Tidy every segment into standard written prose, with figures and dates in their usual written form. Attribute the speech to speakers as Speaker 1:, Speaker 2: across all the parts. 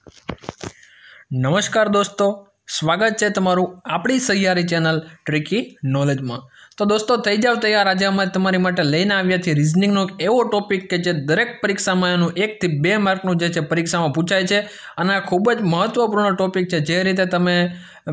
Speaker 1: नमस्कार दोस्तों, स्वागत है तमारू आपणी सहियारी चैनल ट्रिकी नॉलेज में। तो दोस्तों थई जाओ तैयार। आज अमे तमारी माटे लईने आव्या छीए रीजनिंगनो एक एवो टॉपिक के जे दरेक परीक्षामां एनुं 1 થી 2 मार्कनुं जे छे परीक्षामां पूछाय छे अने आ खूब ज महत्वपूर्ण टॉपिक छे। जे रीते तमे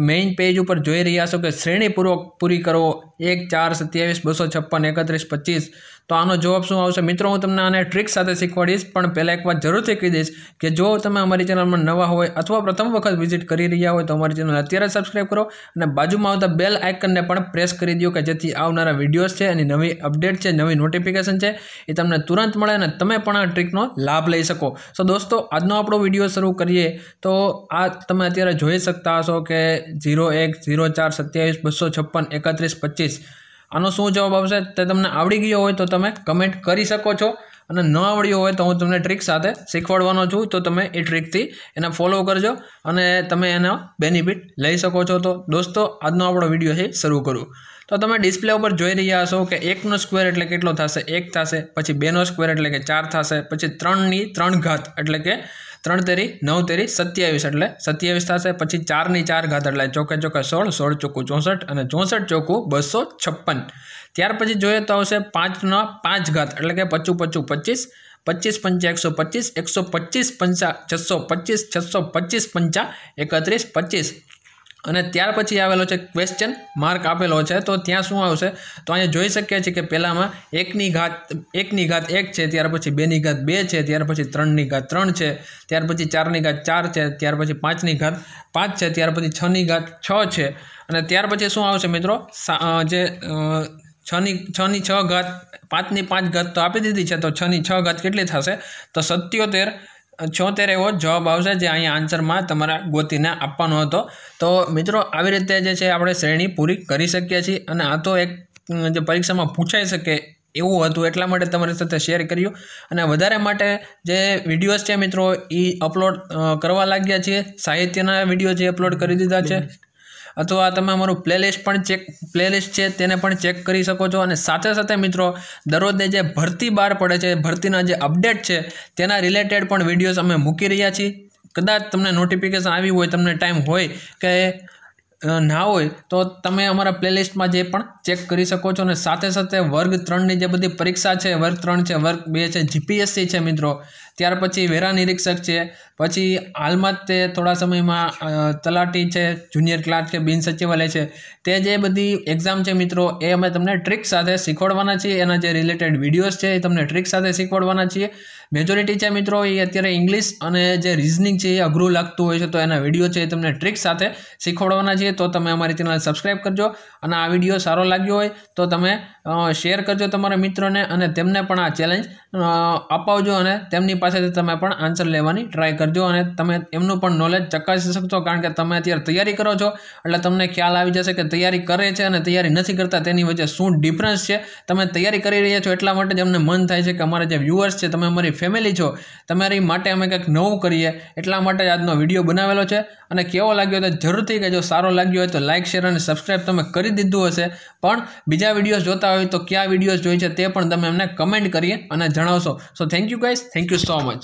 Speaker 1: मेइन पेज पर जोई रह्या छो के श्रेणीपूर्वक पूरी करो 1, 4, 27, 256, 31, 25 तो आनो जवाब शुं आवशे? मित्रों हूँ तमने आने ट्रिक साथे शीखवाडीश, पण पहेला एक वात जरूरथी कही दईश के जो तमे अमारी चेनल में नवा होय अथवा प्रथम वखत विजिट करी रह्या होय तो अमारी चेनल अत्यारे सब्सक्राइब करो अने बाजुमां आवता बेल आइकन ने पण प्रेस करी दो के जेथी आवनारा विडियोज छे एनी नवी अपडेट छे, नवी नोटिफिकेशन छे ए तमने तुरंत मळे अने तमे पण आ ट्रिकनो लाभ लई शको। सो दोस्तों आजनो आपणो विडियो शरू करीए तो आ तमे अत्यारे जोई शकता हशो के 01, 04, 27, 256, 31, 25 आनो शुं जवाब आवशे ते तमने आवड़ी गयो होय तो तमे कमेंट करी शको छो અને ન આવડ્યું હોય તો હું તમને ટ્રીક સાથે શીખવાડવાનો છું, તો તમે એ ટ્રીકથી એને ફોલો કરજો અને તમે એનો બેનિફિટ લઈ શકો છો। તો દોસ્તો આજનો આપણો વિડીયો છે શરૂ કરું તો તમે ડિસ્પ્લે ઉપર જોઈ રહ્યા હશો કે 1નો સ્ક્વેર એટલે કેટલો થશે? 1 થશે, પછી 2નો સ્ક્વેર એટલે કે 4 થશે, પછી 3ની 3 ઘાત એટલે કે 3 તેરી 9 તેરી 27 એટલે 27 થશે, પછી 4ની 4 ઘાત એટલે ચોકે ચોકે 16, 16 ચોખ્ખું 64 અને 64 ચોખ્ખું 256। ત્યાર પછી જોઈએ તો આવશે 5નો 5 ઘાત એટલે કે 55 55 25, 25 पंचा 125, 125 पंचा 625, 625 पंचा 31 25 અને ત્યાર પછી આવેલો છે ક્વેશ્ચન માર્ક આપેલો છે તો ત્યાં શું આવશે? તો અહીંયા જોઈ શકીએ છીએ કે પહેલામાં 1ની ઘાત 1 છે, ત્યાર પછી 2ની ઘાત 2 છે, ત્યાર પછી 3ની ઘાત 3 છે, ત્યાર પછી 4ની ઘાત 4 છે, ત્યાર પછી 5ની ઘાત 5 છે, ત્યાર પછી 6ની ઘાત 6 છે અને ત્યાર પછી શું આવશે મિત્રો? જે 6ની 6 ઘાત 5ની 5 ઘાત તો આપી દીધી છે, તો 6ની 6 ઘાત કેટલી થશે? તો 77 એવો જવાબ આવશે, જે અહીંયા આન્સરમાં તમારા ગોતીને આપવાનો હતો। તો મિત્રો આવી રીતે જે છે આપણે શ્રેણી પૂરી કરી શકીએ છીએ અને આ તો એક જે પરીક્ષામાં પૂછાઈ શકે એવું હતું એટલા માટે તમારી સાથે શેર કર્યું અને વધારે માટે જે વિડીયોઝ છે મિત્રો એ અપલોડ કરવા લાગ્યા છીએ, સાહિત્યના વિડીયો જે અપલોડ કરી દીધા છે अथवा तमे अमारुं प्लेलिस्ट छे तेने पण चेक करी शको छो। अने साथे साथे मित्रों दररोज जे भरती बहार पड़े छे, भरतीना जे अपडेट छे तेना रिलेटेड पण विडियोज अमे मूकी रह्या छीए। कदाच तमने नोटिफिकेशन आवी होय, तमने टाइम होय के ना होय तो तमे अमारा प्लेलिस्टमां जे पण चेक करी शको छो। अने साथे साथे वर्ग 3 नी जे बधी परीक्षा छे, वर्ग 3 छे, वर्ग 2 छे, जीपीएससी छे मित्रों, त्यार पछी वेरा निरीक्षक छे, पछी हालमां ते थोड़ा समयमां तलाटी छे, जूनियर क्लार्क छे, बिन सचिवालय छे, ते जे बधी एक्जाम छे मित्रों ए अमे तमने ट्रिक साथे शीखवाडवाना छीए। एना जे रिलेटेड विडियोज छे ए तमने ट्रिक साथे शीखवाडवाना छीए। मेजोरिटी छे मित्रों ए अत्यारे इंग्लिश अने जे रीजनिंग छे ए अघरू लागतुं होय छे तो एना विडियो छे ए तमने ट्रिक साथे शीखवाडवाना छीए। तो तमे अमारी चेनल सब्सक्राइब करजो अने आ विडियो सारो लाग्यो होय तो तमे शेर करजो तमारा मित्रोने अने तेमने पण आ चेलेंज अपावजो अने तेमनी पासेथी तमे पण आंसर लेवानी ट्राय करजो अने तमे एमनुं पण नॉलेज चकासी शकशो, कारण के तमे अत्यारे तैयारी करो छो એટલે તમને ખ્યાલ આવી જશે કે તૈયારી કરે છે અને તૈયારી નથી કરતા તેની વચ્ચે શું ડિફરન્સ છે। તમે તૈયારી કરી રહ્યા છો એટલા માટે જ અમને મન થાય છે કે અમારા જે વ્યુઅર્સ છે, તમે અમારી ફેમિલી છો, તમારી માટે અમે કંઈક નવું કરીએ એટલા માટે આજનો વિડીયો બનાવેલો છે। અને કેવો લાગ્યો તો જરૂરથી કહેજો, સારો લાગ્યો હોય તો લાઇક, શેર અને સબસ્ક્રાઇબ તમે કરી દીધું હશે, પણ બીજા વિડીયોઝ જોતા હોય તો કયા વિડીયોઝ જોઈ છે તે પણ તમે અમને કમેન્ટ કરી અને જણાવશો। So thank you guys, thank you so much.